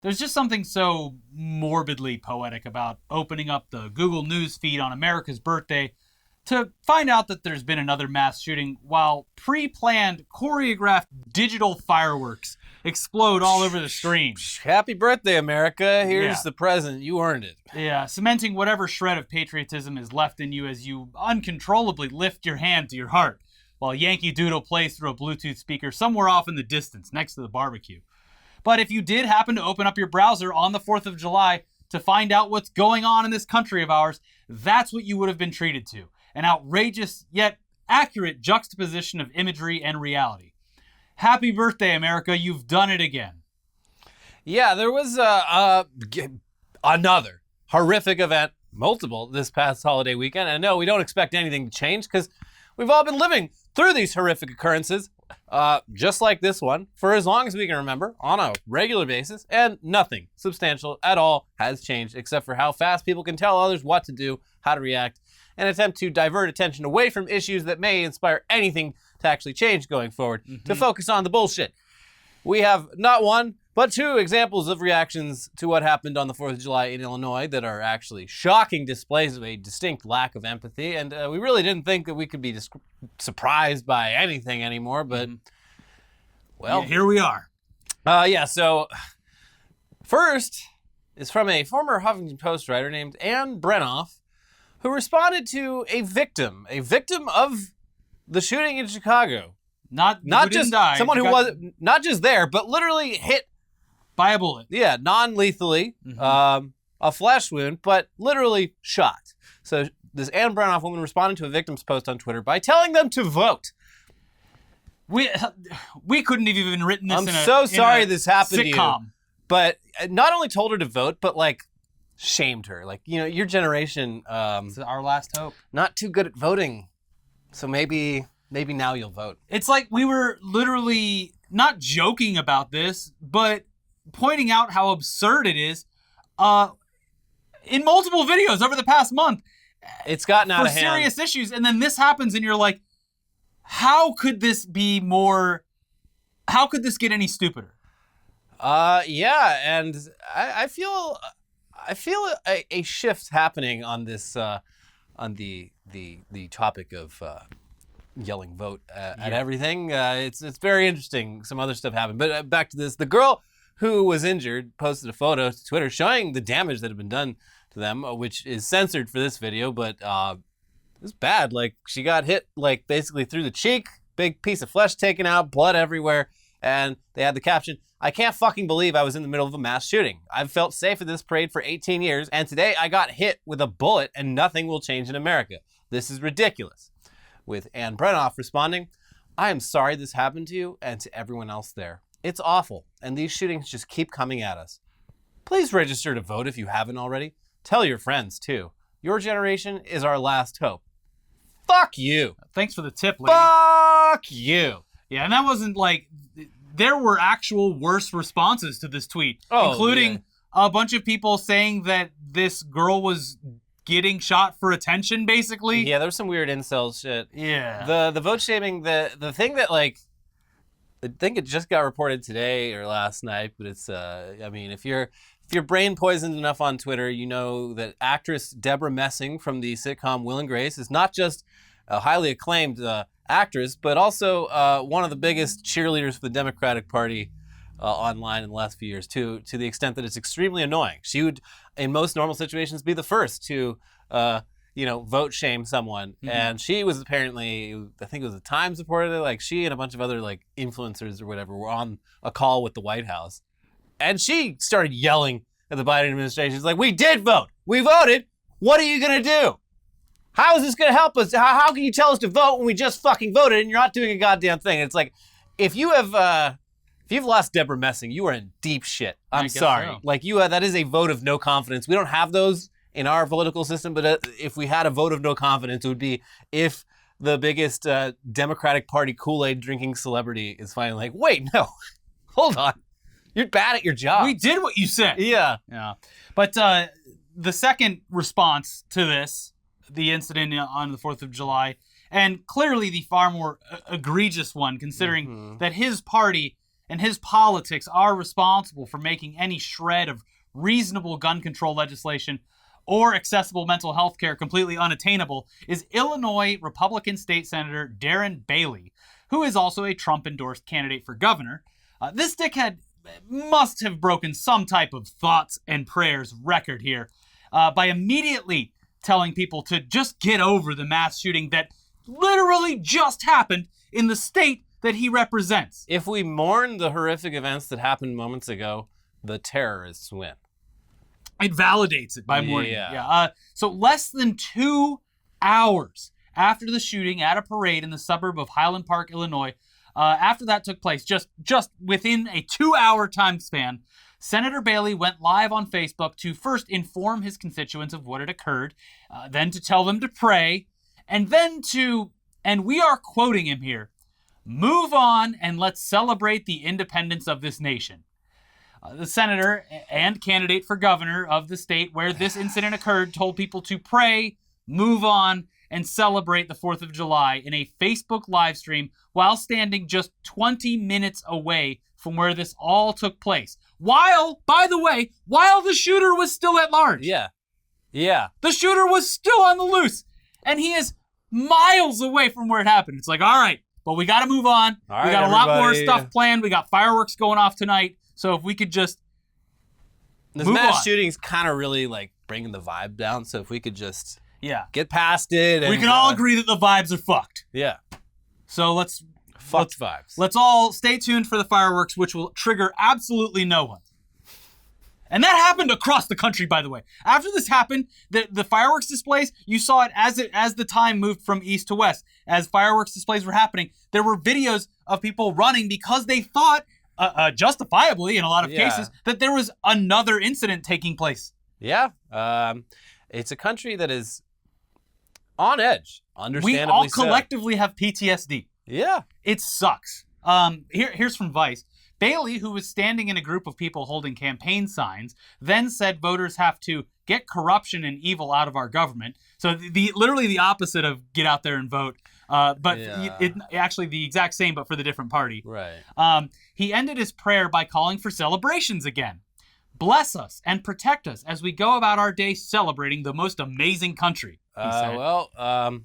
There's just something so morbidly poetic about opening up the Google News feed on America's birthday to find out that there's been another mass shooting while pre-planned, choreographed digital fireworks explode all over the screen. Happy birthday, America. Here's the present. You earned it. Yeah, cementing whatever shred of patriotism is left in you as you uncontrollably lift your hand to your heart while Yankee Doodle plays through a Bluetooth speaker somewhere off in the distance next to the barbecue. But if you did happen to open up your browser on the 4th of July to find out what's going on in this country of ours, that's what you would have been treated to. An outrageous yet accurate juxtaposition of imagery and reality. Happy birthday, America. You've done it again. Yeah, there was another horrific event, multiple, this past holiday weekend. And no, we don't expect anything to change because we've all been living through these horrific occurrences, just like this one, for as long as we can remember, on a regular basis, and nothing substantial at all has changed except for how fast people can tell others what to do, how to react, and attempt to divert attention away from issues that may inspire anything to actually change going forward, to focus on the bullshit. We have not one, but two examples of reactions to what happened on the 4th of July in Illinois that are actually shocking displays of a distinct lack of empathy, and we really didn't think that we could be surprised by anything anymore, but, well... Yeah, here we are. So first is from a former Huffington Post writer named Anne Brenoff, who responded to a victim of the shooting in Chicago. Not just die. Someone who was not just there, but literally hit by a bullet. Yeah, non-lethally, a flesh wound, but literally shot. So this Anne Brenoff woman responded to a victim's post on Twitter by telling them to vote. We couldn't have even written this. I'm so sorry this happened sitcom. to you. But not only told her to vote, but like shamed her. Like, you know, your generation, it's our last hope. Not too good at voting. So maybe now you'll vote. It's like we were literally not joking about this, but pointing out how absurd it is in multiple videos over the past month. It's gotten out of hand. For serious issues. And then this happens and you're like, how could this get any stupider? Yeah, and I feel a shift happening on this on the topic of yelling vote at everything. It's very interesting. Some other stuff happened, but back to this. The girl who was injured posted a photo to Twitter showing the damage that had been done to them, which is censored for this video, but it's bad. Like, she got hit like basically through the cheek, big piece of flesh taken out, blood everywhere, and they had the caption, "I can't fucking believe I was in the middle of a mass shooting. I've felt safe at this parade for 18 years, and today I got hit with a bullet and nothing will change in America. This is ridiculous." With Anne Brenoff responding, "I am sorry this happened to you and to everyone else there. It's awful, and these shootings just keep coming at us. Please register to vote if you haven't already. Tell your friends, too. Your generation is our last hope." Fuck you. Thanks for the tip, lady. Fuck you. Yeah, and that wasn't like... There were actual worse responses to this tweet, including a bunch of people saying that this girl was getting shot for attention, basically. Yeah, there was some weird incel shit. Yeah. The vote shaming, the thing that, like, I think it just got reported today or last night, but it's, I mean, if you're brain poisoned enough on Twitter, you know that actress Deborah Messing from the sitcom Will and Grace is not just a highly acclaimed actress, but also one of the biggest cheerleaders for the Democratic Party online in the last few years, to the extent that it's extremely annoying. She would, in most normal situations, be the first to, vote shame someone. Mm-hmm. And she was apparently, I think it was the Times reported it, like she and a bunch of other like influencers or whatever were on a call with the White House. And she started yelling at the Biden administration. She's like, "We did vote. We voted. What are you going to do? How is this going to help us? How can you tell us to vote when we just fucking voted and you're not doing a goddamn thing?" And it's like, if you've lost Deborah Messing, you are in deep shit. I'm sorry. So. Like, that is a vote of no confidence. We don't have those in our political system, but if we had a vote of no confidence, it would be if the biggest Democratic Party Kool-Aid drinking celebrity is finally like, "Wait, no, hold on. You're bad at your job. We did what you said." Yeah. But the second response to this, the incident on the 4th of July, and clearly the far more egregious one, considering that his party and his politics are responsible for making any shred of reasonable gun control legislation or accessible mental health care completely unattainable is Illinois Republican State Senator Darren Bailey, who is also a Trump-endorsed candidate for governor. This dickhead must have broken some type of thoughts and prayers record here by immediately telling people to just get over the mass shooting that literally just happened in the state that he represents. If we mourn the horrific events that happened moments ago, the terrorists win. It validates it by morning. Yeah. So less than 2 hours after the shooting at a parade in the suburb of Highland Park, Illinois, after that took place, just within a 2-hour time span, Senator Bailey went live on Facebook to first inform his constituents of what had occurred, then to tell them to pray, and then to, and we are quoting him here, move on and let's celebrate the independence of this nation. The senator and candidate for governor of the state where this incident occurred told people to pray, move on, and celebrate the 4th of July in a Facebook live stream while standing just 20 minutes away from where this all took place. By the way, while the shooter was still at large. Yeah. The shooter was still on the loose, and he is miles away from where it happened. It's like, all right, but we got to move on. All we right, got a lot more everybody. stuff planned. We got fireworks going off tonight. So if we could just This move mass on. shooting's kind of really like bringing the vibe down. So if we could just get past it. And, we can all agree that the vibes are fucked. Yeah. So let's Vibes. Let's all stay tuned for the fireworks, which will trigger absolutely no one. And that happened across the country, by the way. After this happened, the fireworks displays, you saw it as the time moved from east to west. As fireworks displays were happening, there were videos of people running because they thought, justifiably in a lot of cases, that there was another incident taking place. Yeah. It's a country that is on edge, understandably We all so. collectively have PTSD. Yeah. It sucks. Here's from Vice. Bailey, who was standing in a group of people holding campaign signs, then said voters have to get corruption and evil out of our government. So literally the opposite of get out there and vote. But it actually the exact same, but for the different party. Right. He ended his prayer by calling for celebrations again. Bless us and protect us as we go about our day celebrating the most amazing country, he said.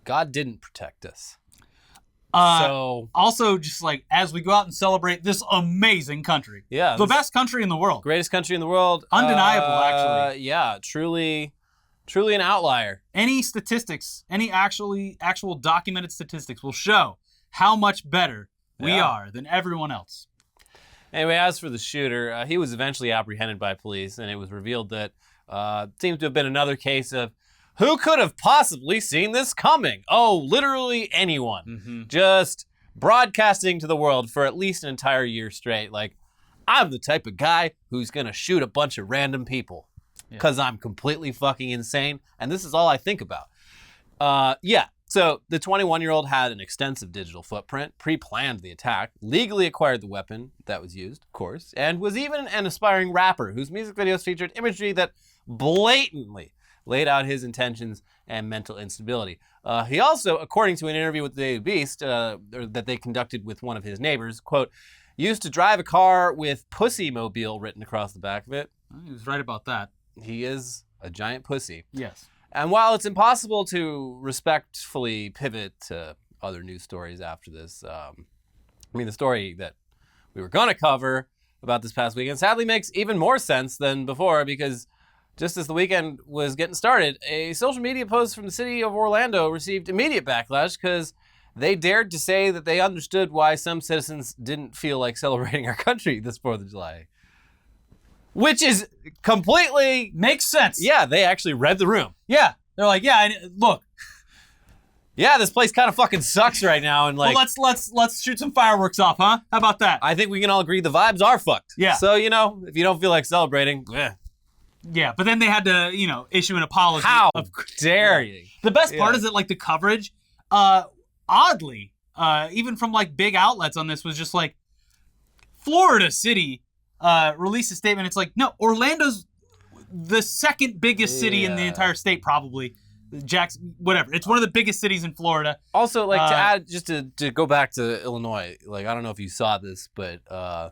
God didn't protect us. Also, just like as we go out and celebrate this amazing country. Yeah. The best country in the world. Greatest country in the world. Undeniable, actually. Yeah, truly an outlier. Any statistics, any actual documented statistics will show how much better we are than everyone else. Anyway, as for the shooter, he was eventually apprehended by police, and it was revealed that seems to have been another case of who could have possibly seen this coming? Oh, literally anyone. Mm-hmm. Just broadcasting to the world for at least an entire year straight. Like, I'm the type of guy who's going to shoot a bunch of random people because I'm completely fucking insane, and this is all I think about. So the 21-year-old had an extensive digital footprint, pre-planned the attack, legally acquired the weapon that was used, of course, and was even an aspiring rapper whose music videos featured imagery that blatantly laid out his intentions and mental instability. He also, according to an interview with the Daily Beast that they conducted with one of his neighbors, quote, used to drive a car with Pussy Mobile written across the back of it. He was right about that. He is a giant pussy. Yes. And while it's impossible to respectfully pivot to other news stories after this, the story that we were going to cover about this past weekend sadly makes even more sense than before because just as the weekend was getting started, a social media post from the city of Orlando received immediate backlash because they dared to say that they understood why some citizens didn't feel like celebrating our country this 4th of July. Which is completely... Makes sense. Yeah, they actually read the room. Yeah. They're like, look. Yeah, this place kind of fucking sucks right now. And like, well, let's shoot some fireworks off, huh? How about that? I think we can all agree the vibes are fucked. Yeah. So, if you don't feel like celebrating, Yeah, but then they had to, issue an apology. How dare you? The best part is that, like, the coverage, oddly, even from, like, big outlets on this was just like, Florida City released a statement. It's like, no, Orlando's the second biggest city in the entire state, probably. Jackson, whatever. It's one of the biggest cities in Florida. Also, like to add, just to go back to Illinois, like I don't know if you saw this, but I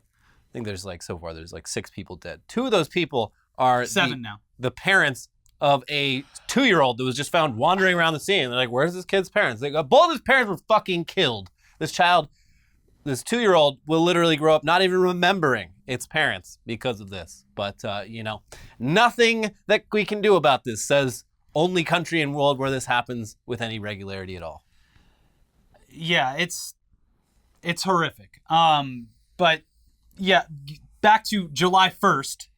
think there's like so far there's like 6 people dead. 2 of those people are 7 now. The parents of a 2-year-old that was just found wandering around the scene. They're like, "Where's this kid's parents?" They go, both his parents were fucking killed. This 2-year-old will literally grow up not even remembering its parents because of this. But nothing that we can do about this, says only country in world where this happens with any regularity at all. Yeah, it's horrific. But yeah, back to July 1st,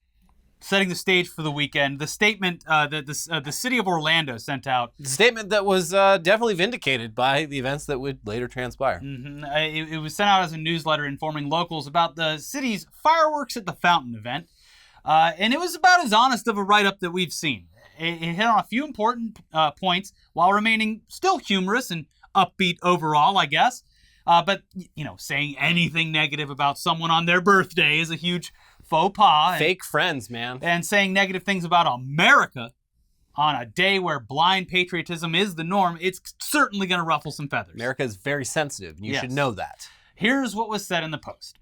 setting the stage for the weekend. The statement that the city of Orlando sent out. The statement that was definitely vindicated by the events that would later transpire. Mm-hmm. It was sent out as a newsletter informing locals about the city's fireworks at the fountain event. And it was about as honest of a write-up that we've seen. It hit on a few important points while remaining still humorous and upbeat overall, I guess. But, saying anything negative about someone on their birthday is a huge faux pas. Fake friends, man. And saying negative things about America on a day where blind patriotism is the norm, it's certainly going to ruffle some feathers. America is very sensitive, and you should know that. Here's what was said in the post.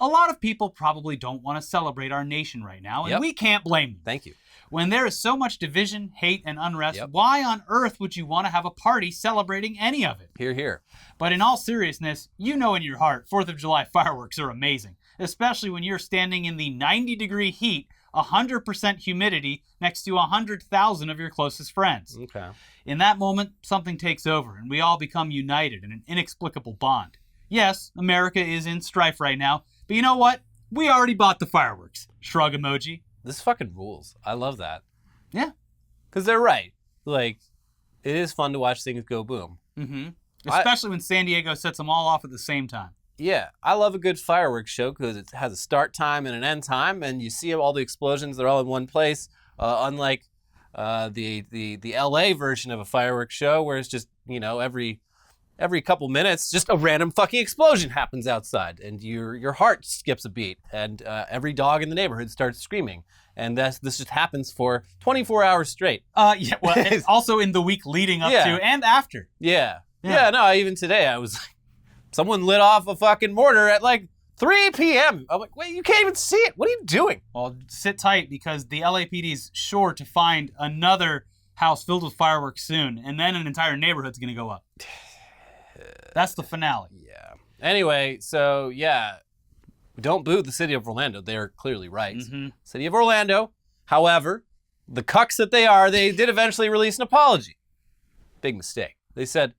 A lot of people probably don't want to celebrate our nation right now, and we can't blame them. Thank you. When there is so much division, hate, and unrest, why on earth would you want to have a party celebrating any of it? Hear, hear. But in all seriousness, you know in your heart, 4th of July fireworks are amazing, especially when you're standing in the 90-degree heat, 100% humidity, next to 100,000 of your closest friends. Okay. In that moment, something takes over, and we all become united in an inexplicable bond. Yes, America is in strife right now, but you know what? We already bought the fireworks. Shrug emoji. This fucking rules. I love that. Yeah. Because they're right. Like, it is fun to watch things go boom. Mm-hmm. Especially when San Diego sets them all off at the same time. Yeah. I love a good fireworks show because it has a start time and an end time, and you see all the explosions. They're all in one place. Unlike the LA version of a fireworks show where it's just, every couple minutes, just a random fucking explosion happens outside, and your heart skips a beat, and every dog in the neighborhood starts screaming, and this just happens for 24 hours straight. Yeah, well, it's also in the week leading up to and after. Yeah. No, even today I was like, someone lit off a fucking mortar at like 3 p.m. I'm like, wait, you can't even see it. What are you doing? Well, sit tight because the LAPD is sure to find another house filled with fireworks soon, and then an entire neighborhood's going to go up. That's the finale. Yeah. Anyway, so don't boo the city of Orlando. They're clearly right. Mm-hmm. City of Orlando, however, the cucks that they are, they did eventually release an apology. Big mistake. They said,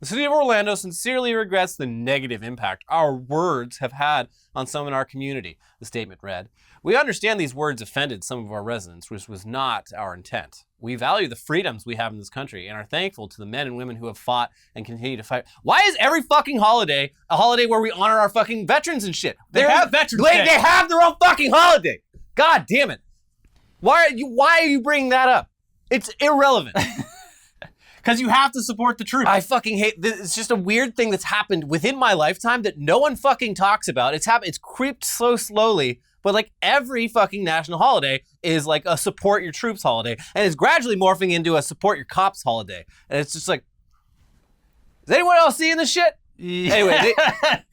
the city of Orlando sincerely regrets the negative impact our words have had on some in our community, the statement read. We understand these words offended some of our residents, which was not our intent. We value the freedoms we have in this country and are thankful to the men and women who have fought and continue to fight. Why is every fucking holiday a holiday where we honor our fucking veterans and shit? They have Veterans Day. They have their own fucking holiday. God damn it. Why are you bringing that up? It's irrelevant. Because you have to support the troops. I fucking hate this. It's just a weird thing that's happened within my lifetime that no one fucking talks about. It's creeped so slowly, but like every fucking national holiday is like a support your troops holiday, and it's gradually morphing into a support your cops holiday. And it's just like, is anyone else seeing this shit? Yeah. Anyway,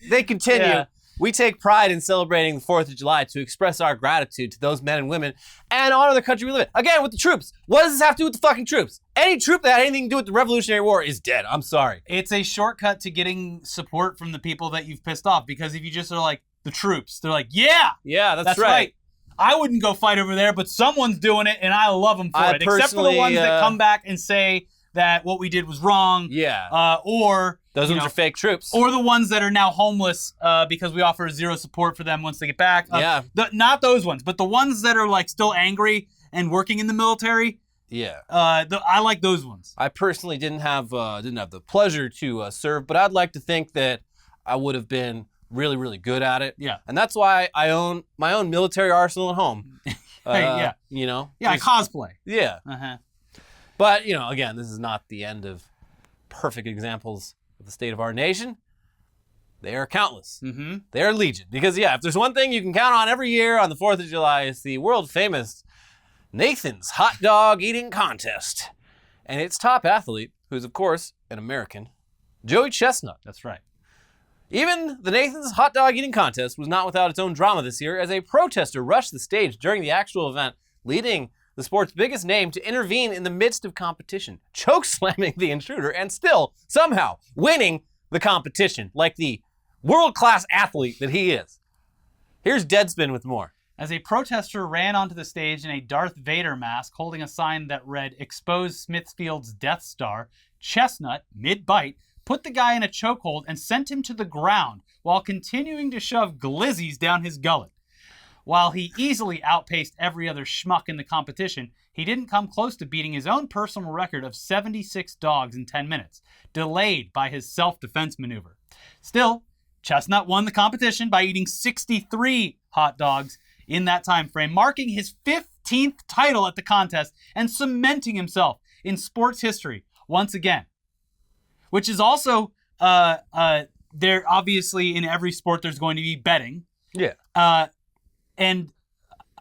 they continue. Yeah. We take pride in celebrating the 4th of July to express our gratitude to those men and women and honor the country we live in. Again, with the troops. What does this have to do with the fucking troops? Any troop that had anything to do with the Revolutionary War is dead. I'm sorry. It's a shortcut to getting support from the people that you've pissed off, because if you just are like, the troops, they're like, yeah, that's right. I wouldn't go fight over there, but someone's doing it, and I love them for it. Except for the ones that come back and say that what we did was wrong. Yeah. Or those ones are fake troops. Or the ones that are now homeless because we offer zero support for them once they get back. Yeah. Not those ones, but the ones that are like still angry and working in the military. Yeah. I like those ones. I personally didn't have the pleasure to serve, but I'd like to think that I would have been really, really good at it. Yeah. And that's why I own my own military arsenal at home. Yeah. I cosplay. Yeah. Uh-huh. But, again, this is not the end of perfect examples of the state of our nation. They are countless. Mm-hmm. They are legion. Because, if there's one thing you can count on every year on the 4th of July, it's the world famous Nathan's Hot Dog Eating Contest. and its top athlete, who's of course an American, Joey Chestnut. That's right. Even the Nathan's hot dog eating contest was not without its own drama this year, as a protester rushed the stage during the actual event, leading the sport's biggest name to intervene in the midst of competition, chokeslamming the intruder and still, somehow, winning the competition like the world-class athlete that he is. Here's Deadspin with more. As a protester ran onto the stage in a Darth Vader mask holding a sign that read, "Expose Smithfield's Death Star," Chestnut, mid-bite, put the guy in a chokehold and sent him to the ground while continuing to shove glizzies down his gullet. While he easily outpaced every other schmuck in the competition, he didn't come close to beating his own personal record of 76 dogs in 10 minutes, delayed by his self-defense maneuver. Still, Chestnut won the competition by eating 63 hot dogs in that time frame, marking his 15th title at the contest and cementing himself in sports history once again. Which is also, there obviously in every sport there's going to be betting. Yeah. And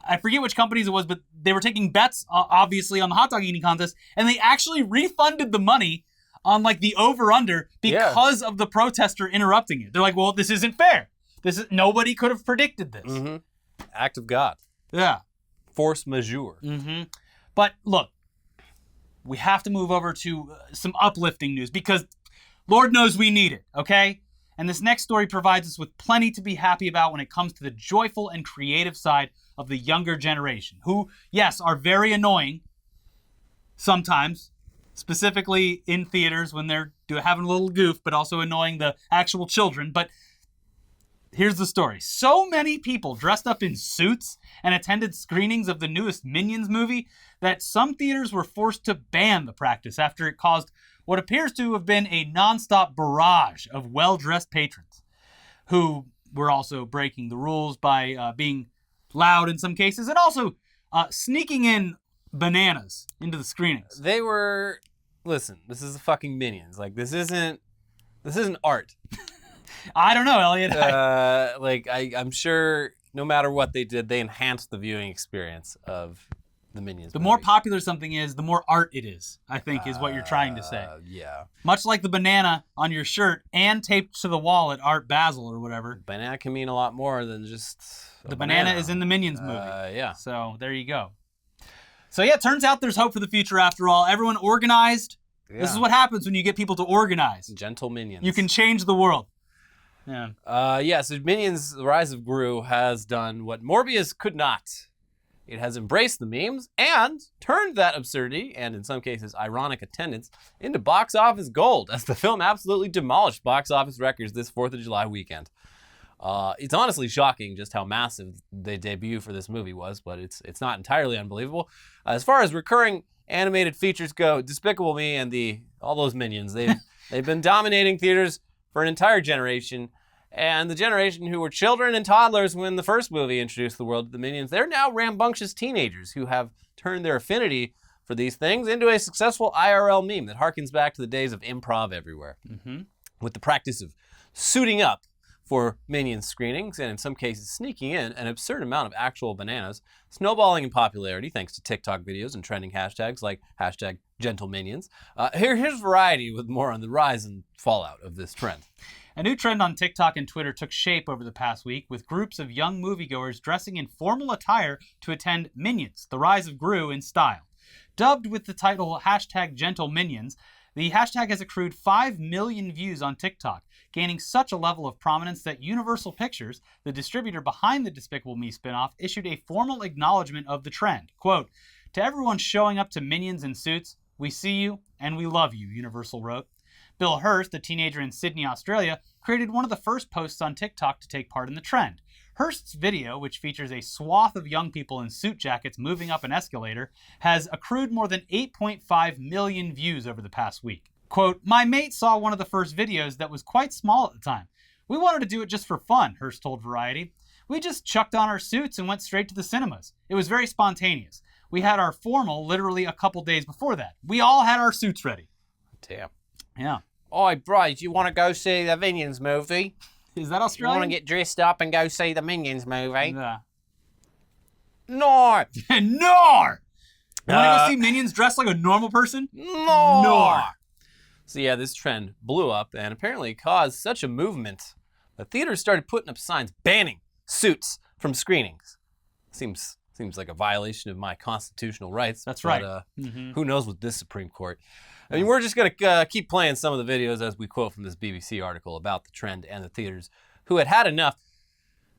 I forget which companies it was, but they were taking bets, obviously, on the hot dog eating contest, and they actually refunded the money on like the over-under because of the protester interrupting it. They're like, well, this isn't fair. Nobody could have predicted this. Mm-hmm. Act of God. Yeah. Force majeure. Mm-hmm. But look, we have to move over to some uplifting news because Lord knows we need it, okay? And this next story provides us with plenty to be happy about when it comes to the joyful and creative side of the younger generation, who, yes, are very annoying sometimes, specifically in theaters when they're having a little goof, but also annoying the actual children. But here's the story. So many people dressed up in suits and attended screenings of the newest Minions movie that some theaters were forced to ban the practice after it caused what appears to have been a nonstop barrage of well-dressed patrons who were also breaking the rules by being loud in some cases and also sneaking in bananas into the screenings. They were, listen, this is the fucking Minions. Like, this isn't art. I don't know, Elliot. I'm sure no matter what they did, they enhanced the viewing experience of the Minions The movie. more popular something is, the more art it is, I think, is what you're trying to say. Yeah. Much like the banana on your shirt and taped to the wall at Art Basel or whatever. Banana can mean a lot more than just The banana is in the Minions movie. Yeah. So there you go. So yeah, turns out there's hope for the future after all. Everyone organized. Yeah. This is what happens when you get people to organize. Gentle Minions. You can change the world. Yeah. So Minions: The Rise of Gru has done what Morbius could not. It has embraced the memes and turned that absurdity, and in some cases ironic attendance, into box office gold, as the film absolutely demolished box office records this 4th of July weekend. It's honestly shocking just how massive the debut for this movie was, but it's not entirely unbelievable. As far as recurring animated features go, Despicable Me and all those Minions, they've been dominating theaters for an entire generation. And the generation who were children and toddlers when the first movie introduced the world to the Minions, they're now rambunctious teenagers who have turned their affinity for these things into a successful IRL meme that harkens back to the days of improv everywhere. Mm-hmm. With the practice of suiting up for Minions screenings, and in some cases sneaking in an absurd amount of actual bananas, snowballing in popularity thanks to TikTok videos and trending hashtags like #GentleMinions. Here's Variety with more on the rise and fallout of this trend. A new trend on TikTok and Twitter took shape over the past week, with groups of young moviegoers dressing in formal attire to attend Minions: The Rise of Gru in style. Dubbed with the title #GentleMinions, the hashtag has accrued 5 million views on TikTok, gaining such a level of prominence that Universal Pictures, the distributor behind the Despicable Me spinoff, issued a formal acknowledgement of the trend. Quote, "To everyone showing up to Minions in suits, we see you and we love you," Universal wrote. Bill Hurst, a teenager in Sydney, Australia, created one of the first posts on TikTok to take part in the trend. Hurst's video, which features a swath of young people in suit jackets moving up an escalator, has accrued more than 8.5 million views over the past week. Quote, "My mate saw one of the first videos that was quite small at the time. We wanted to do it just for fun," Hurst told Variety. "We just chucked on our suits and went straight to the cinemas. It was very spontaneous. We had our formal literally a couple days before that. We all had our suits ready." Damn. Yeah. Oi, bro, do you want to go see the Minions movie? Is that You Australian? want to get dressed up and go see the Minions movie? Yeah. No! No! You want to go see Minions dressed like a normal person? No. So yeah, this trend blew up and apparently caused such a movement that theaters started putting up signs banning suits from screenings. Seems like a violation of my constitutional rights. That's right. Who knows with this Supreme Court? I mean, we're just going to keep playing some of the videos as we quote from this BBC article about the trend and the theaters who had had enough.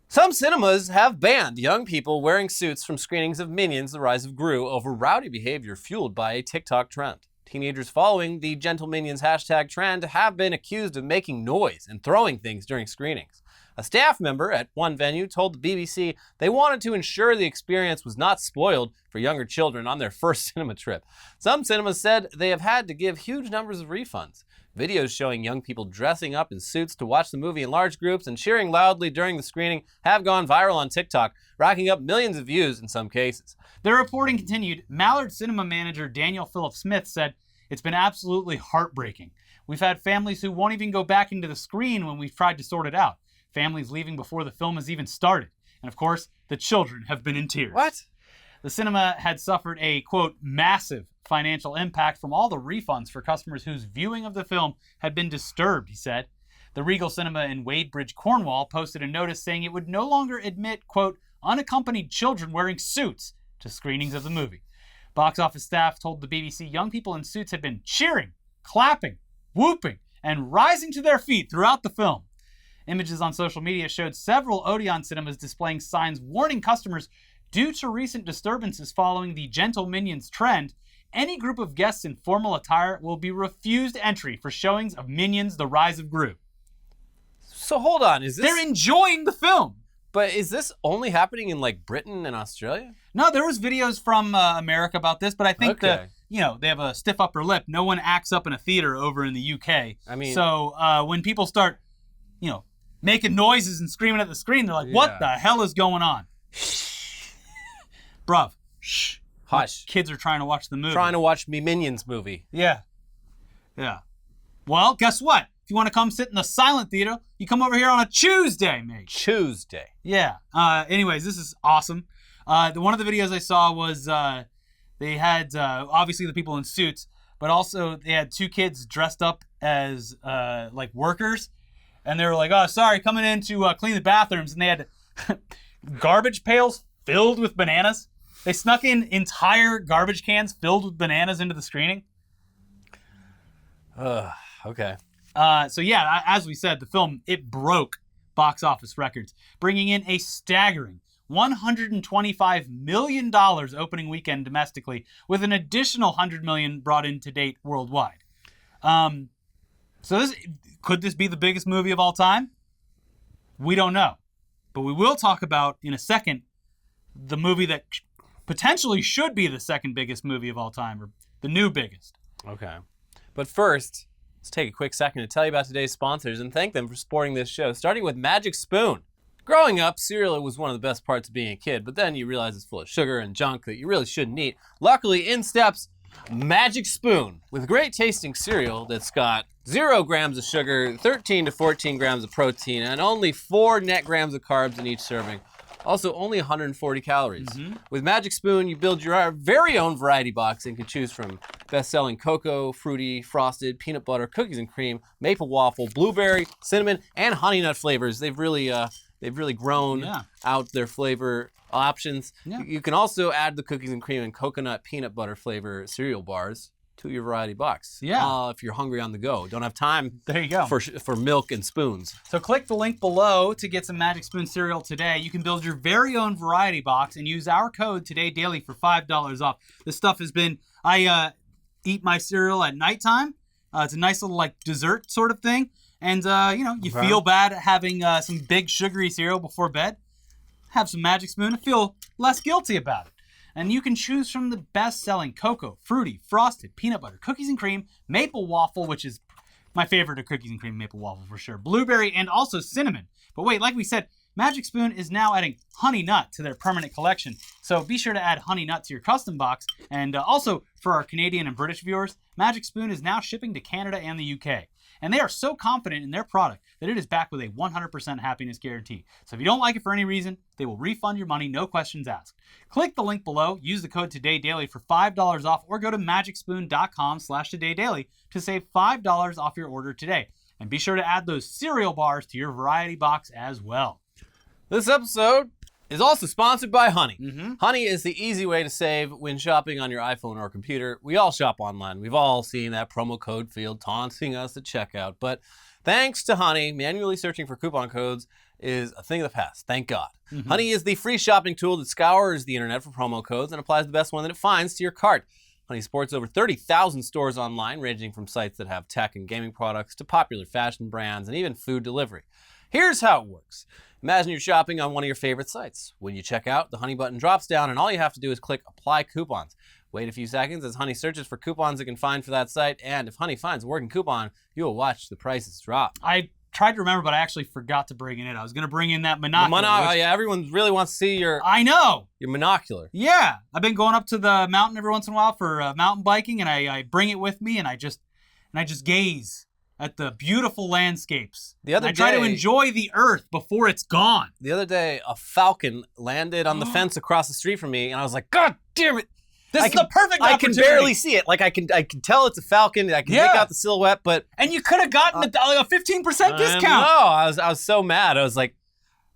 Some cinemas have banned young people wearing suits from screenings of Minions: The Rise of Gru over rowdy behavior fueled by a TikTok trend. Teenagers following the GentleMinions hashtag trend have been accused of making noise and throwing things during screenings. A staff member at one venue told the BBC they wanted to ensure the experience was not spoiled for younger children on their first cinema trip. Some cinemas said they have had to give huge numbers of refunds. Videos showing young people dressing up in suits to watch the movie in large groups and cheering loudly during the screening have gone viral on TikTok, racking up millions of views in some cases. The reporting continued. Mallard cinema manager Daniel Phillip Smith said, "It's been absolutely heartbreaking. We've had families who won't even go back into the screen when we've tried to sort it out. Families leaving before the film has even started. And of course, the children have been in tears." What? The cinema had suffered a, quote, massive financial impact from all the refunds for customers whose viewing of the film had been disturbed, he said. The Regal Cinema in Wadebridge, Cornwall posted a notice saying it would no longer admit, quote, unaccompanied children wearing suits to screenings of the movie. Box office staff told the BBC young people in suits had been cheering, clapping, whooping, and rising to their feet throughout the film. Images on social media showed several Odeon cinemas displaying signs warning customers, due to recent disturbances following the GentleMinions trend, any group of guests in formal attire will be refused entry for showings of Minions: The Rise of Gru. So hold on, is this... They're enjoying the film. But is this only happening in like Britain and Australia? No, there was videos from America about this, but I think they have a stiff upper lip. No one acts up in a theater over in the UK. I mean, so when people start, making noises and screaming at the screen, they're like, "What the hell is going on?" Bruv, shh. Hush. Kids are trying to watch the movie. Trying to watch me Minions movie. Yeah. Well, guess what? If you want to come sit in the silent theater, you come over here on a Tuesday, mate. Tuesday. Yeah. Anyways, this is awesome. One of the videos I saw was they had obviously the people in suits, but also they had two kids dressed up as like workers, and they were like, "Oh, sorry, coming in to clean the bathrooms," and they had garbage pails filled with bananas. They snuck in entire garbage cans filled with bananas into the screening. Okay. So yeah, as we said, the film, it broke box office records, bringing in a staggering $125 million opening weekend domestically, with an additional $100 million brought in to date worldwide. So could this be the biggest movie of all time? We don't know. But we will talk about, in a second, the movie that potentially should be the second biggest movie of all time, or the new biggest. Okay. But first, let's take a quick second to tell you about today's sponsors and thank them for supporting this show, starting with Magic Spoon. Growing up, cereal was one of the best parts of being a kid, but then you realize it's full of sugar and junk that you really shouldn't eat. Luckily, in steps Magic Spoon, with great tasting cereal that's got 0 grams of sugar, 13 to 14 grams of protein, and only 4 net grams of carbs in each serving. Also, only 140 calories. Mm-hmm. With Magic Spoon, you build your very own variety box and can choose from best-selling cocoa, fruity, frosted, peanut butter, cookies and cream, maple waffle, blueberry, cinnamon, and honey nut flavors. They've really grown out their flavor options. Yeah. You can also add the cookies and cream and coconut peanut butter flavor cereal bars to your variety box. Yeah. If you're hungry on the go. Don't have time there you go. for milk and spoons. So click the link below to get some Magic Spoon cereal today. You can build your very own variety box and use our code TODAYDAILY for $5 off. This stuff has been, I eat my cereal at nighttime. It's a nice little like dessert sort of thing. And, you feel bad having some big sugary cereal before bed. Have some Magic Spoon and feel less guilty about it. And you can choose from the best-selling cocoa, fruity, frosted, peanut butter, cookies and cream, maple waffle, which is my favorite of cookies and cream maple waffle for sure, blueberry, and also cinnamon. But wait, like we said, Magic Spoon is now adding honey nut to their permanent collection. So be sure to add honey nut to your custom box. And also, for our Canadian and British viewers, Magic Spoon is now shipping to Canada and the UK. And they are so confident in their product that it is backed with a 100% happiness guarantee. So if you don't like it for any reason, they will refund your money, no questions asked. Click the link below, use the code TODAYDAILY for $5 off, or go to magicspoon.com/todaydaily to save $5 off your order today. And be sure to add those cereal bars to your variety box as well. This episode is also sponsored by Honey. Mm-hmm. Honey is the easy way to save when shopping on your iPhone or computer. We all shop online. We've all seen that promo code field taunting us at checkout. But thanks to Honey, manually searching for coupon codes is a thing of the past. Thank God. Mm-hmm. Honey is the free shopping tool that scours the internet for promo codes and applies the best one that it finds to your cart. Honey supports over 30,000 stores online, ranging from sites that have tech and gaming products to popular fashion brands and even food delivery. Here's how it works. Imagine you're shopping on one of your favorite sites. When you check out, the Honey button drops down and all you have to do is click Apply Coupons. Wait a few seconds as Honey searches for coupons it can find for that site, and if Honey finds a working coupon, you will watch the prices drop. I tried to remember, but I actually forgot to bring it in. I was going to bring in that monocular. Yeah, everyone really wants to see your I know. Your monocular. Yeah. I've been going up to the mountain every once in a while for mountain biking, and I bring it with me, and I just gaze at the beautiful landscapes. The other I try to enjoy the earth before it's gone. The other day, a falcon landed on the fence across the street from me, and I was like, God damn it. This is the perfect opportunity. I can barely see it. Like, I can tell it's a falcon. I can make out the silhouette, but... And you could have gotten a 15% discount. No, I was so mad. I was like,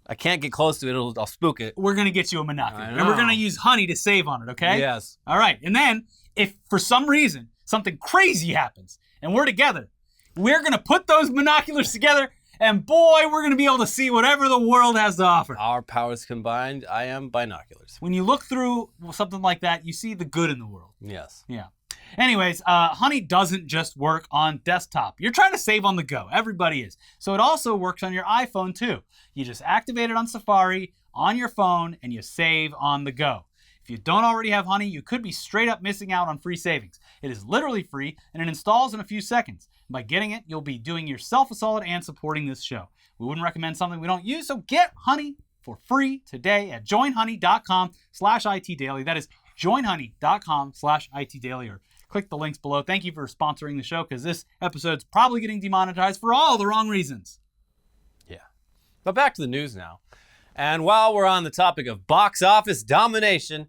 I can't get close to it. I'll spook it. We're going to get you a monocular. And we're going to use Honey to save on it, okay? Yes. All right. And then, if for some reason something crazy happens, and we're together, we're going to put those monoculars together, and boy, we're going to be able to see whatever the world has to offer. Our powers combined, I am binoculars. When you look through something like that, you see the good in the world. Yes. Yeah. Anyways, Honey doesn't just work on desktop. You're trying to save on the go. Everybody is. So it also works on your iPhone too. You just activate it on Safari, on your phone, and you save on the go. If you don't already have Honey, you could be straight up missing out on free savings. It is literally free, and it installs in a few seconds. By getting it, you'll be doing yourself a solid and supporting this show. We wouldn't recommend something we don't use, so get Honey for free today at joinhoney.com/itdaily. That is joinhoney.com/itdaily, or click the links below. Thank you for sponsoring the show, because this episode's probably getting demonetized for all the wrong reasons. Yeah. But back to the news now. And while we're on the topic of box office domination,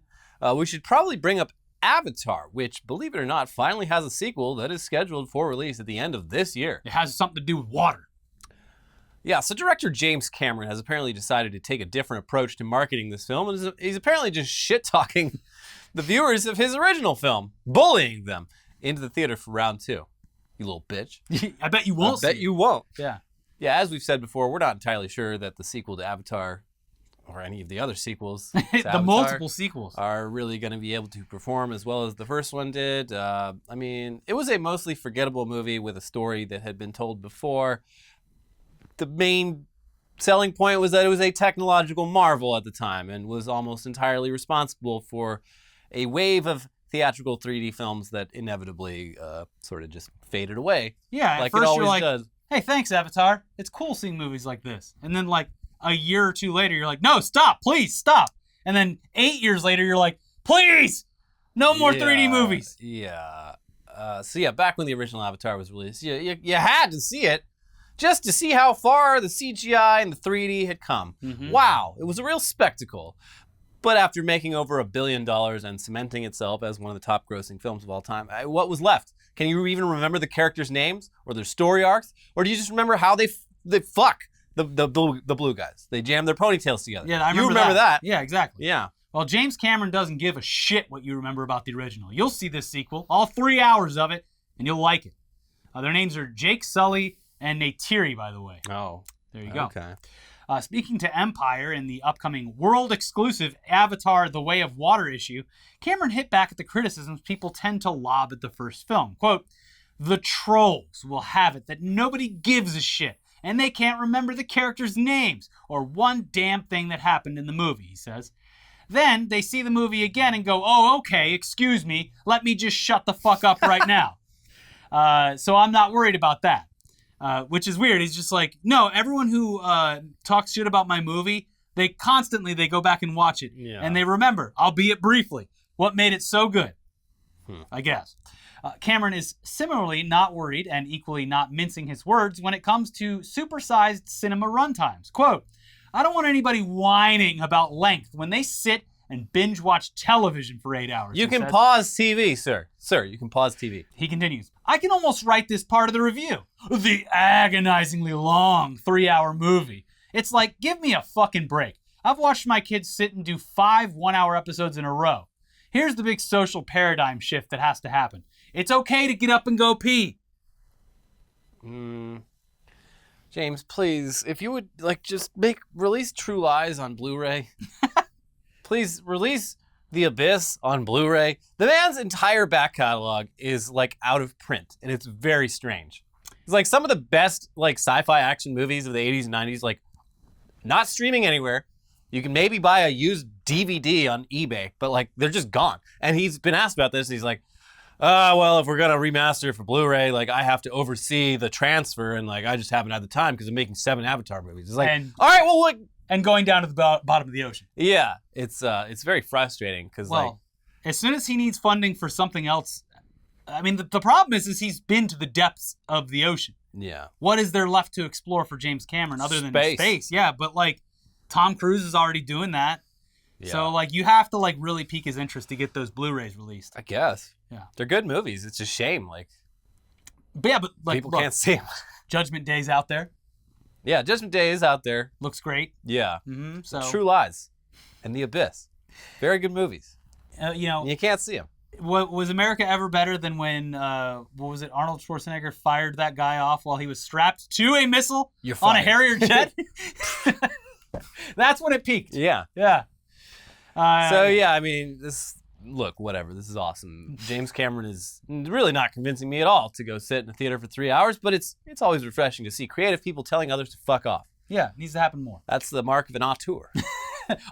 we should probably bring up Avatar, which, believe it or not, finally has a sequel that is scheduled for release at the end of this year. It has something to do with water. Yeah, so director James Cameron has apparently decided to take a different approach to marketing this film, and he's apparently just shit-talking the viewers of his original film, bullying them into the theater for round 2. You little bitch. I bet you won't. I bet you won't. Yeah. Yeah, as we've said before, we're not entirely sure that the sequel to Avatar or any of the other sequels to the Avatar multiple sequels are really going to be able to perform as well as the first one did. I mean, it was a mostly forgettable movie with a story that had been told before. The main selling point was that it was a technological marvel at the time and was almost entirely responsible for a wave of theatrical 3D films that inevitably sort of just faded away. Yeah, like at first it always you're like, does. Hey, thanks, Avatar. It's cool seeing movies like this. And then like a year or two later, you're like, no, stop, please, stop. And then 8 years later, you're like, please, no more 3D movies. Yeah. So yeah, back when the original Avatar was released, you had to see it just to see how far the CGI and the 3D had come. Mm-hmm. Wow, it was a real spectacle. But after making over $1 billion and cementing itself as one of the top grossing films of all time, what was left? Can you even remember the characters' names or their story arcs? Or do you just remember how they fuck the blue guys? They jam their ponytails together. Yeah, I remember that. Yeah, exactly. Yeah. Well, James Cameron doesn't give a shit what you remember about the original. You'll see this sequel, all 3 hours of it, and you'll like it. Their names are Jake Sully and Neytiri, by the way. Oh. There you go. Okay. Speaking to Empire in the upcoming world-exclusive Avatar The Way of Water issue, Cameron hit back at the criticisms people tend to lob at the first film. Quote, "The trolls will have it that nobody gives a shit, and they can't remember the characters' names or one damn thing that happened in the movie," he says. Then they see the movie again and go, "Oh, okay, excuse me, let me just shut the fuck up right now." So I'm not worried about that. Which is weird. He's just like, no, everyone who talks shit about my movie, they go back and watch it. Yeah. And they remember, albeit briefly, what made it so good, I guess. Cameron is similarly not worried and equally not mincing his words when it comes to supersized cinema runtimes. Quote, I don't want anybody whining about length when they sit and binge watch television for 8 hours. You can pause TV, sir. Sir, you can pause TV. He continues, I can almost write this part of the review. The agonizingly long 3-hour movie. It's like, give me a fucking break. I've watched my kids sit and do 5 one-hour episodes in a row. Here's the big social paradigm shift that has to happen. It's okay to get up and go pee. James, please, if you would just release True Lies on Blu-ray. Please release The Abyss on Blu-ray. The man's entire back catalog is out of print, and it's very strange. It's some of the best sci-fi action movies of the 80s and 90s, not streaming anywhere. You can maybe buy a used DVD on eBay, but they're just gone. And he's been asked about this, and he's like, well, if we're gonna remaster it for Blu-ray, I have to oversee the transfer, and I just haven't had the time because I'm making 7 Avatar movies. It's all right, well, and going down to the bottom of the ocean. Yeah, it's very frustrating because as soon as he needs funding for something else, I mean, the problem is he's been to the depths of the ocean. Yeah. What is there left to explore for James Cameron other than space? Yeah, but Tom Cruise is already doing that. Yeah. So you have to really pique his interest to get those Blu-rays released. I guess. Yeah. They're good movies. It's a shame but people can't see them. Judgment Day's out there. Yeah, Judgment Day is out there. Looks great. Yeah. Mm-hmm, so True Lies and The Abyss. Very good movies. You can't see them. Was America ever better than when, Arnold Schwarzenegger fired that guy off while he was strapped to a missile on a Harrier jet? That's when it peaked. Yeah. Yeah. Whatever. This is awesome. James Cameron is really not convincing me at all to go sit in a theater for 3 hours, but it's always refreshing to see creative people telling others to fuck off. Yeah, it needs to happen more. That's the mark of an auteur.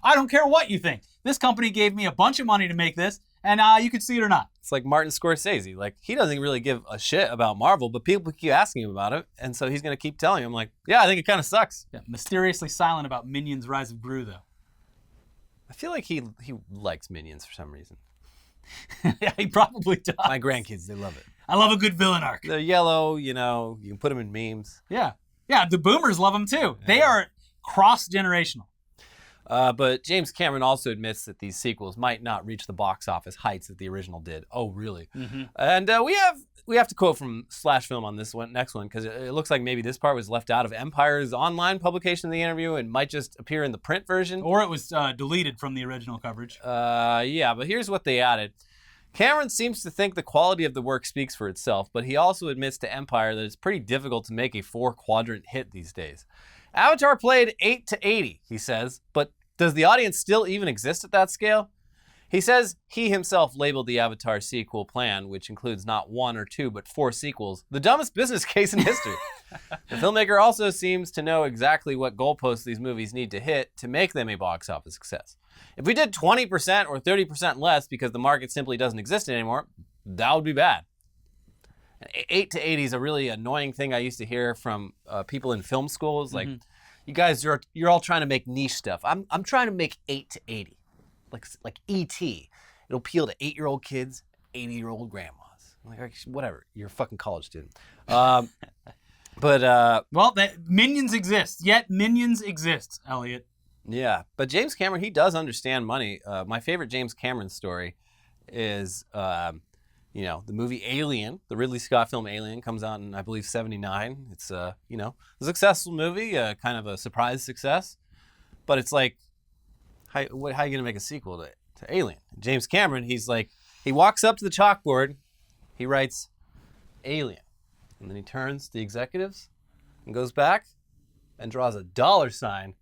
I don't care what you think. This company gave me a bunch of money to make this, and you can see it or not. It's like Martin Scorsese. He doesn't really give a shit about Marvel, but people keep asking him about it, and so he's going to keep telling him, yeah, I think it kind of sucks. Yeah, mysteriously silent about Minions: Rise of Gru, though. I feel like he likes Minions for some reason. Yeah, he probably does. My grandkids, they love it. I love a good villain arc. They're yellow, you can put them in memes. Yeah. Yeah, the boomers love them too. Yeah. They are cross-generational. But James Cameron also admits that these sequels might not reach the box office heights that the original did. Oh, really? Mm-hmm. And we have to quote from Slash Film on this next one, because it looks like maybe this part was left out of Empire's online publication of the interview and might just appear in the print version. Or it was deleted from the original coverage. Yeah, but here's what they added. Cameron seems to think the quality of the work speaks for itself, but he also admits to Empire that it's pretty difficult to make a 4-quadrant hit these days. Avatar played 8 to 80, he says, but does the audience still even exist at that scale? He says he himself labeled the Avatar sequel plan, which includes not 1 or 2, but 4 sequels, the dumbest business case in history. The filmmaker also seems to know exactly what goalposts these movies need to hit to make them a box office success. If we did 20% or 30% less because the market simply doesn't exist anymore, that would be bad. 8 to 80 is a really annoying thing I used to hear from people in film schools. You guys, you're all trying to make niche stuff. I'm trying to make 8 to 80. Like E.T. It'll appeal to 8-year-old kids, 80-year-old grandmas. I'm like, whatever. You're a fucking college student. Minions exist. Yet Minions exist, Elliot. Yeah, but James Cameron, he does understand money. My favorite James Cameron story is, the movie Alien, the Ridley Scott film Alien, comes out in, I believe, 1979. It's, a successful movie, kind of a surprise success. But it's like, how are you going to make a sequel to Alien? James Cameron, he walks up to the chalkboard, he writes Alien, and then he turns to the executives and goes back and draws a $sign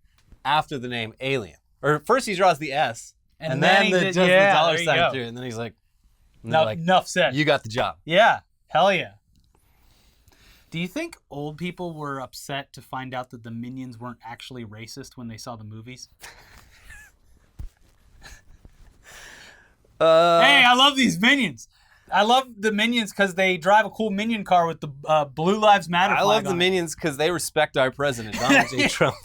after the name Alien. Or first he draws the S, and then the $sign through, and then he's like, enough said. You got the job. Yeah, hell yeah. Do you think old people were upset to find out that the Minions weren't actually racist when they saw the movies? Hey, I love these Minions. I love the Minions because they drive a cool Minion car with the Blue Lives Matter flag I love the Minions because they respect our president, Donald J. Trump.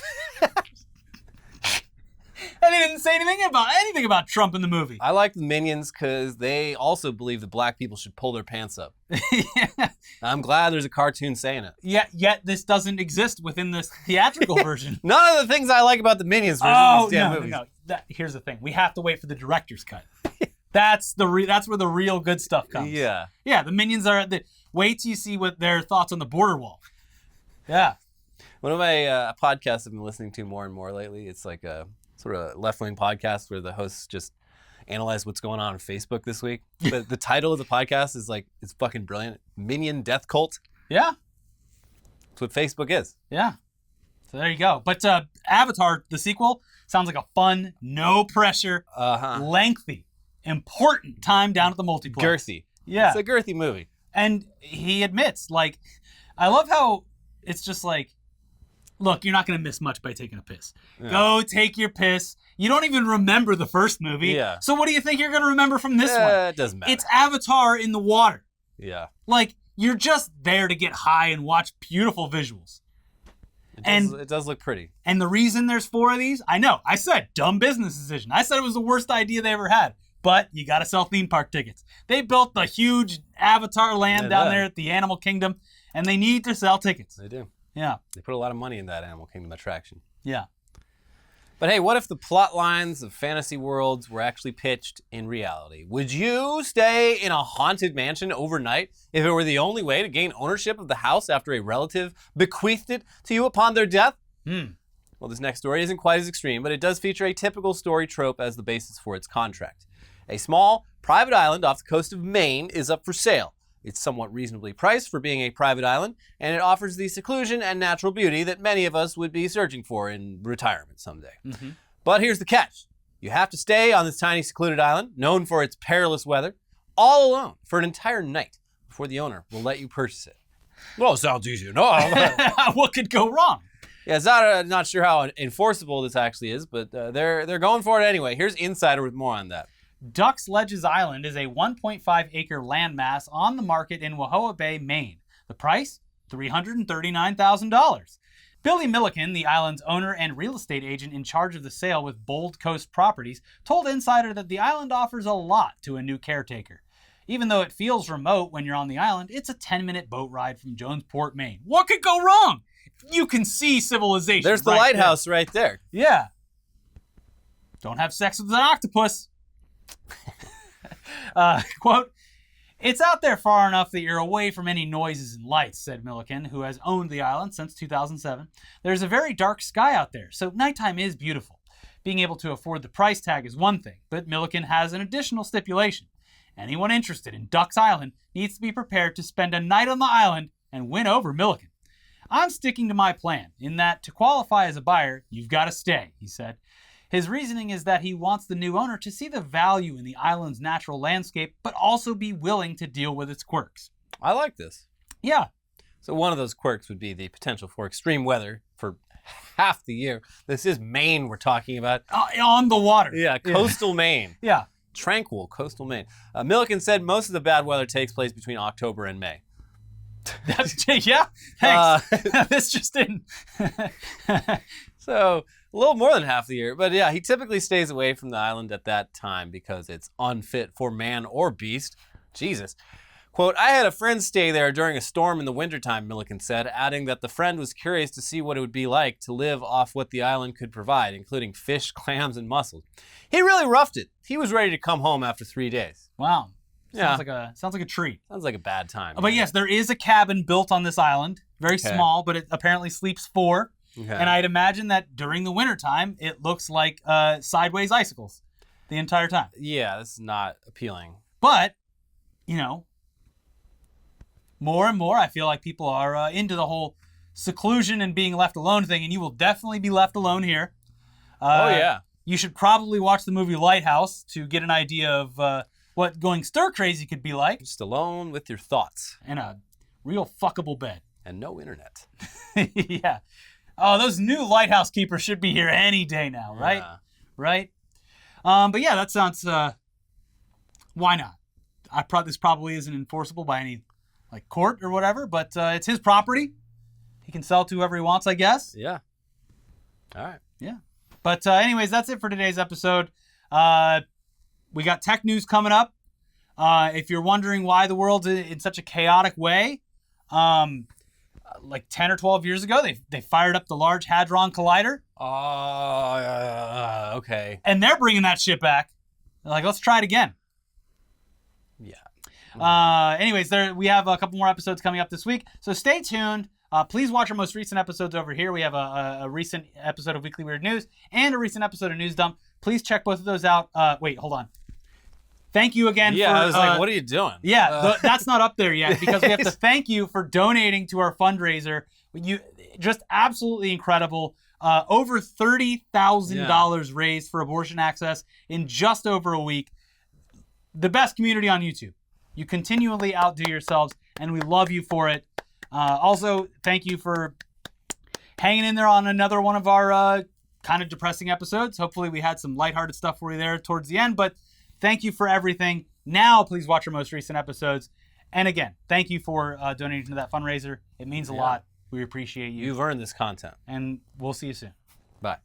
And didn't say anything about Trump in the movie. I like the Minions because they also believe that black people should pull their pants up. Yeah. I'm glad there's a cartoon saying it. Yet this doesn't exist within this theatrical version. None of the things I like about the Minions version of these damn movies. No. Here's the thing. We have to wait for the director's cut. That's where the real good stuff comes. Yeah. Yeah, the Minions are wait till you see what their thoughts on the border wall. Yeah. One of my podcasts I've been listening to more and more lately, it's like a sort of left-wing podcast where the hosts just analyze what's going on Facebook this week. But the title of the podcast is like, it's fucking brilliant. Minion Death Cult. Yeah. That's what Facebook is. Yeah. So there you go. But Avatar, the sequel, sounds like a fun, no pressure, lengthy, important time down at the multiplex. Girthy. Yeah. It's a girthy movie. And he admits, like, I love how it's just like, look, you're not going to miss much by taking a piss. Yeah. Go take your piss. You don't even remember the first movie. Yeah. So what do you think you're going to remember from this one? It doesn't matter. It's Avatar in the water. Yeah. Like, you're just there to get high and watch beautiful visuals. It does look pretty. And the reason there's 4 of these, I know. I said dumb business decision. I said it was the worst idea they ever had. But you got to sell theme park tickets. They built the huge Avatar land down there at the Animal Kingdom, and they need to sell tickets. They do. Yeah. They put a lot of money in that Animal Kingdom attraction. Yeah. But hey, what if the plot lines of fantasy worlds were actually pitched in reality? Would you stay in a haunted mansion overnight if it were the only way to gain ownership of the house after a relative bequeathed it to you upon their death? Well, this next story isn't quite as extreme, but it does feature a typical story trope as the basis for its contract. A small, private island off the coast of Maine is up for sale. It's somewhat reasonably priced for being a private island, and it offers the seclusion and natural beauty that many of us would be searching for in retirement someday. Mm-hmm. But here's the catch. You have to stay on this tiny secluded island, known for its perilous weather, all alone for an entire night before the owner will let you purchase it. Well, sounds easy enough. What could go wrong? Yeah, not sure how enforceable this actually is, but they're going for it anyway. Here's Insider with more on that. Ducks Ledges Island is a 1.5-acre landmass on the market in Wahoa Bay, Maine. The price? $339,000. Billy Milliken, the island's owner and real estate agent in charge of the sale with Bold Coast Properties, told Insider that the island offers a lot to a new caretaker. Even though it feels remote when you're on the island, it's a 10-minute boat ride from Jonesport, Maine. What could go wrong? You can see civilization. There's the lighthouse right there. Yeah. Don't have sex with an octopus. Quote, "It's out there far enough that you're away from any noises and lights," said Milliken, who has owned the island since 2007. "There's a very dark sky out there, so nighttime is beautiful. Being able to afford the price tag is one thing, but Milliken has an additional stipulation. Anyone interested in Ducks Island needs to be prepared to spend a night on the island and win over Milliken. I'm sticking to my plan, in that to qualify as a buyer, you've got to stay," he said. His reasoning is that he wants the new owner to see the value in the island's natural landscape, but also be willing to deal with its quirks. I like this. Yeah. So one of those quirks would be the potential for extreme weather for half the year. This is Maine we're talking about. On the water. Yeah, coastal Maine. Yeah. Tranquil coastal Maine. Milliken said most of the bad weather takes place between October and May. Yeah, thanks. This just didn't. So a little more than half the year. But yeah, he typically stays away from the island at that time because it's unfit for man or beast. Jesus. Quote, "I had a friend stay there during a storm in the wintertime," Milliken said, adding that the friend was curious to see what it would be like to live off what the island could provide, including fish, clams, and mussels. He really roughed it. He was ready to come home after 3 days. Wow. Yeah. Sounds like a treat. Sounds like a bad time. But yes, there is a cabin built on this island. Very small, but it apparently sleeps 4. Okay. And I'd imagine that during the wintertime, it looks like sideways icicles the entire time. Yeah, this is not appealing. But, more and more, I feel like people are into the whole seclusion and being left alone thing, and you will definitely be left alone here. Oh, yeah. You should probably watch the movie Lighthouse to get an idea of what going stir-crazy could be like. Just alone with your thoughts. And a real fuckable bed. And no internet. Yeah. Oh, those new lighthouse keepers should be here any day now, right? Yeah. Right? But yeah, that sounds... why not? This probably isn't enforceable by any court or whatever, but it's his property. He can sell it to whoever he wants, I guess. Yeah. All right. Yeah. But anyways, that's it for today's episode. We got tech news coming up. If you're wondering why the world's in such a chaotic way, like 10 or 12 years ago, they fired up the Large Hadron Collider. Okay. And they're bringing that shit back. They're like, let's try it again. Yeah. Anyways, we have a couple more episodes coming up this week, so stay tuned. Please watch our most recent episodes over here. We have a recent episode of Weekly Weird News and a recent episode of News Dump. Please check both of those out. Wait, hold on. Thank you again. Yeah, for, I was like, what are you doing? Yeah, that's not up there yet because we have to thank you for donating to our fundraiser. You just absolutely incredible. Over $30,000 raised for abortion access in just over a week. The best community on YouTube. You continually outdo yourselves, and we love you for it. Also, thank you for hanging in there on another one of our kind of depressing episodes. Hopefully we had some lighthearted stuff for you there towards the end, but thank you for everything. Now, please watch our most recent episodes. And again, thank you for donating to that fundraiser. It means a lot. We appreciate you. You've earned this content. And we'll see you soon. Bye.